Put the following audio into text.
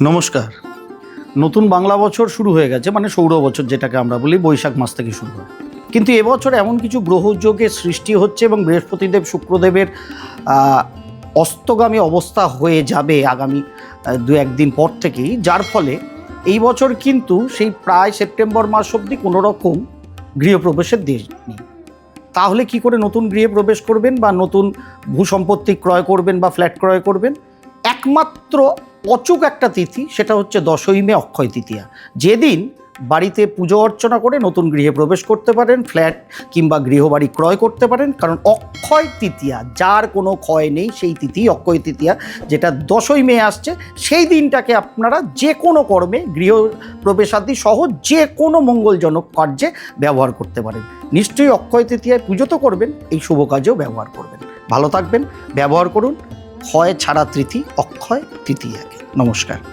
নমস্কার। নতুন বাংলা বছর শুরু হয়ে গেছে, মানে সৌর বছর যেটাকে আমরা বলি, বৈশাখ মাস থেকে শুরু হয়। কিন্তু এবছর এমন কিছু গ্রহযোগের সৃষ্টি হচ্ছে এবং বৃহস্পতিদেব শুক্রদেবের অস্তগামী অবস্থা হয়ে যাবে আগামী দু একদিন পর থেকেই, যার ফলে এই বছর কিন্তু সেই প্রায় সেপ্টেম্বর মাস অবধি কোনো রকম গৃহপ্রবেশের দেশ নেই। তাহলে কি করে নতুন গৃহে প্রবেশ করবেন বা নতুন ভূসম্পত্তি ক্রয় করবেন বা ফ্ল্যাট ক্রয় করবেন? একমাত্র অচুক একটা তিথি, সেটা হচ্ছে 10ই মে, অক্ষয় তৃতীয়া। যেদিন বাড়িতে পুজো অর্চনা করে নতুন গৃহে প্রবেশ করতে পারেন, ফ্ল্যাট কিংবা গৃহবাড়ি ক্রয় করতে পারেন। কারণ অক্ষয় তৃতীয়া, যার কোনো ক্ষয় নেই, সেই তিথি অক্ষয় তৃতীয়া, যেটা 10ই মে আসছে, সেই দিনটাকে আপনারা যে কোনো কর্মে, গৃহ প্রবেশাদি সহ যে কোনো মঙ্গলজনক কার্যে ব্যবহার করতে পারেন। নিশ্চয়ই অক্ষয় তৃতীয়ায় পুজো তো করবেন, এই শুভ কাজেও ব্যবহার করবেন। ভালো থাকবেন, ব্যবহার করুন। ক্ষয় ছাড়া তৃতীয়, অক্ষয় তৃতীয়াকে। নমস্কার।